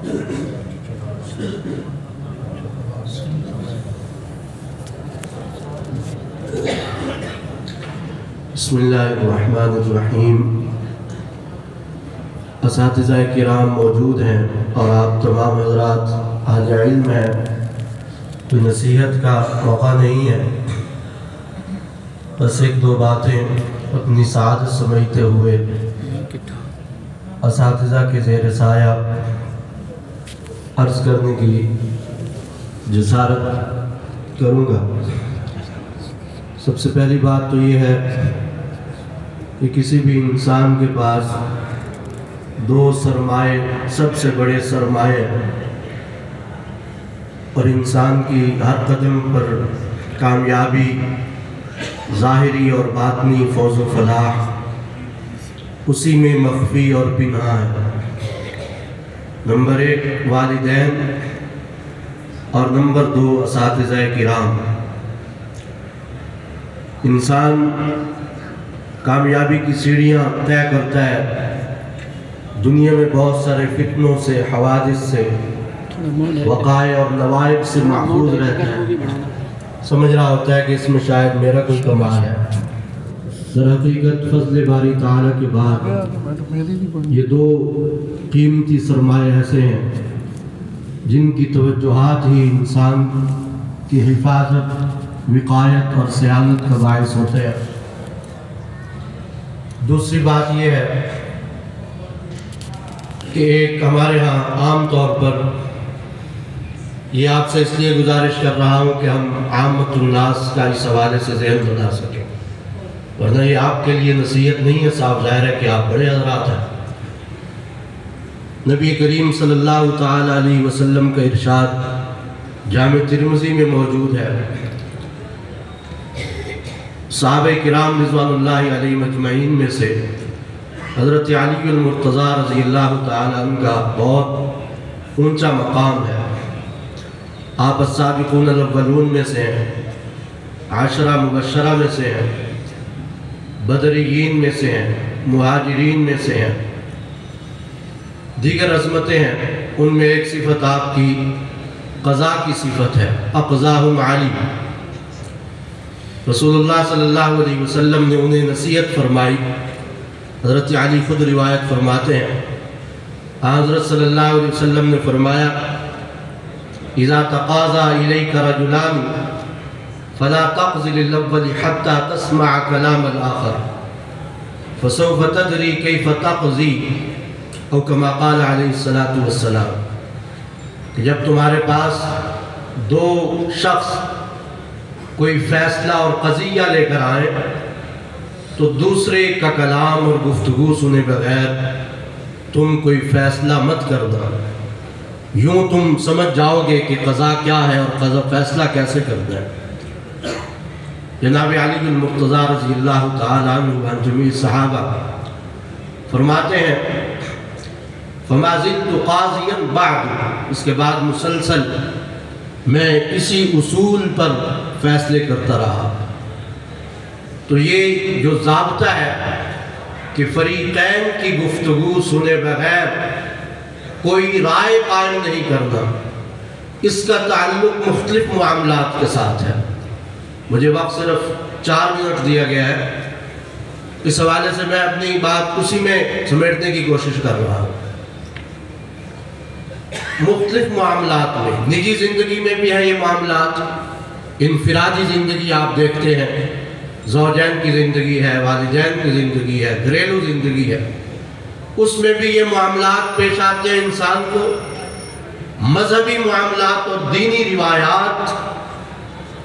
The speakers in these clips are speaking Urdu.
بسم اللہ الرحمن الرحیم۔ اساتذہ کرام موجود ہیں اور آپ تمام حضرات اہل علم ہیں، تو نصیحت کا موقع نہیں ہے، بس ایک دو باتیں اپنی سعادت سمجھتے ہوئے اساتذہ کے زیر سایہ عرض کرنے کی جسارت کروں گا۔ سب سے پہلی بات تو یہ ہے کہ کسی بھی انسان کے پاس دو سرمائے سب سے بڑے سرمائے، اور انسان کی ہر قدم پر کامیابی ظاہری اور باطنی فوز و فلاح اسی میں مخفی اور پنہاں ہے۔ نمبر 1 والدین اور نمبر 2 اساتذہ کرام۔ انسان کامیابی کی سیڑھیاں طے کرتا ہے، دنیا میں بہت سارے فتنوں سے، حوادث سے، وقائع اور نوائب سے محفوظ رہتا ہے، سمجھ رہا ہوتا ہے کہ اس میں شاید میرا کوئی کمال ہے۔ در حقیقت فضل باری تعالیٰ کے بعد یہ دو قیمتی سرمایے ایسے ہیں جن کی توجہات ہی انسان کی حفاظت، وقایت اور سیانت کا باعث ہوتے ہیں۔ دوسری بات یہ ہے کہ ایک ہمارے ہاں عام طور پر، یہ آپ سے اس لیے گزارش کر رہا ہوں کہ ہم عامت الناس کا اس حوالے سے ذہن بنا سکیں، ورنہ یہ آپ کے لیے نصیحت نہیں ہے، صاف ظاہر ہے کہ آپ بڑے حضرات ہیں۔ نبی کریم صلی اللہ تعالی علیہ وسلم کا ارشاد جامع ترمذی میں موجود ہے۔ صحابہ کرام رضوان اللہ علیہ مجمعین میں سے حضرت علی المرتضیٰ رضی اللہ تعالی عنہ کا بہت اونچا مقام ہے۔ آپ السابقون الاولون میں سے ہیں، 10 مبشرہ میں سے ہیں، بدریین میں سے ہیں، مہاجرین میں سے ہیں، دیگر عظمتیں ہیں۔ ان میں ایک صفت آپ کی قضاء کی صفت ہے، اقضاہم علی۔ رسول اللہ صلی اللہ علیہ وسلم نے انہیں نصیحت فرمائی۔ حضرت علی خود روایت فرماتے ہیں، حضرت صلی اللہ علیہ وسلم نے فرمایا، اذا تقاضى الیک رجلان فلا تقض للاول حتى تسمع كلام الآخر فسوف تدری کیف تقضی، او کما قال علیہ الصلاۃ والسلام، کہ جب تمہارے پاس دو شخص کوئی فیصلہ اور قضیہ لے کر آئیں تو دوسرے کا کلام اور گفتگو سنے بغیر تم کوئی فیصلہ مت کرنا، یوں تم سمجھ جاؤ گے کہ قضا کیا ہے اور قضا فیصلہ کیسے کرنا ہے۔ جناب علی المرتضیٰ رضی اللہ تعالی عنہ عن جمیع صحابہ فرماتے ہیں، فما زلت قاضیا بعد، اس کے بعد مسلسل میں اسی اصول پر فیصلے کرتا رہا۔ تو یہ جو ضابطہ ہے کہ فریقین کی گفتگو سنے بغیر کوئی رائے قائم نہیں کرنا، اس کا تعلق مختلف معاملات کے ساتھ ہے۔ مجھے وقت صرف 4 منٹ دیا گیا ہے، اس حوالے سے میں اپنی بات اسی میں سمیٹنے کی کوشش کر رہا ہوں۔ مختلف معاملات میں، نجی زندگی میں بھی ہے یہ معاملات، انفرادی زندگی آپ دیکھتے ہیں، زوجین کی زندگی ہے، والدین کی زندگی ہے، گھریلو زندگی ہے، اس میں بھی یہ معاملات پیش آتے ہیں انسان کو۔ مذہبی معاملات اور دینی روایات،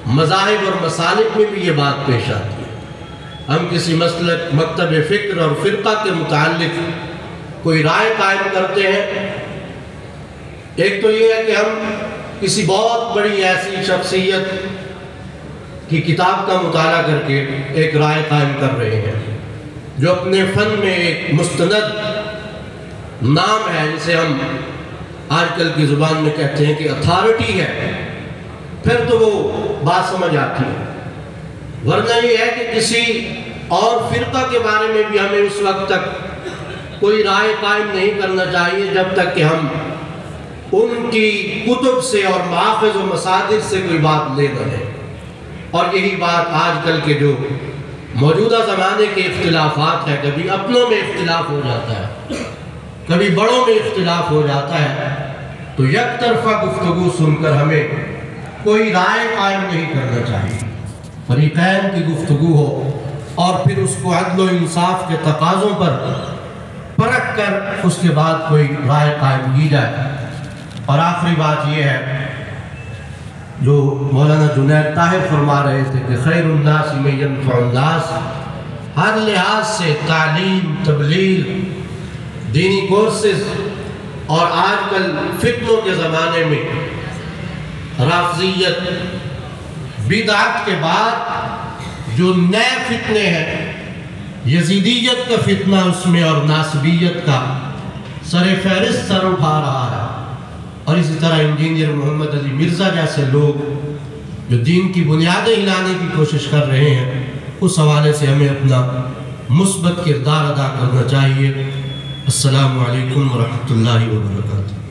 مذاہب اور مسالک میں بھی یہ بات پیش آتی ہے۔ ہم کسی مسلک، مکتب فکر اور فرقہ کے متعلق کوئی رائے قائم کرتے ہیں، ایک تو یہ ہے کہ ہم کسی بہت بڑی ایسی شخصیت کی کتاب کا مطالعہ کر کے ایک رائے قائم کر رہے ہیں، جو اپنے فن میں ایک مستند نام ہے، جسے ہم آج کل کی زبان میں کہتے ہیں کہ اتھارٹی ہے، پھر تو وہ بات سمجھ آتی ہے۔ ورنہ یہ ہے کہ کسی اور فرقہ کے بارے میں بھی ہمیں اس وقت تک کوئی رائے قائم نہیں کرنا چاہیے جب تک کہ ہم ان کی کتب سے اور ماخذ و مصادر سے کوئی بات لے نہ لیں۔ اور یہی بات آج کل کے جو موجودہ زمانے کے اختلافات ہیں، کبھی اپنوں میں اختلاف ہو جاتا ہے، کبھی بڑوں میں اختلاف ہو جاتا ہے، تو یک طرفہ گفتگو سن کر ہمیں کوئی رائے قائم نہیں کرنا چاہیے۔ فریقین کی گفتگو ہو اور پھر اس کو عدل و انصاف کے تقاضوں پر پرکھ کر اس کے بعد کوئی رائے قائم کی جائے۔ اور آخری بات یہ ہے جو مولانا جنید طاہر فرما رہے تھے کہ خیر الناس من ینفع الناس، ہر لحاظ سے تعلیم، تبلیغ، دینی کورسز، اور آج کل فتنوں کے زمانے میں رافضیت، بدعت کے بعد جو نئے فتنے ہیں، یزیدیت کا فتنہ اس میں اور ناصبیت کا سر فہرست سر اٹھا رہا ہے۔ اور اسی طرح انجینئر محمد علی مرزا جیسے لوگ جو دین کی بنیادیں ہلانے کی کوشش کر رہے ہیں، اس حوالے سے ہمیں اپنا مثبت کردار ادا کرنا چاہیے۔ السلام علیکم ورحمۃ اللہ وبرکاتہ۔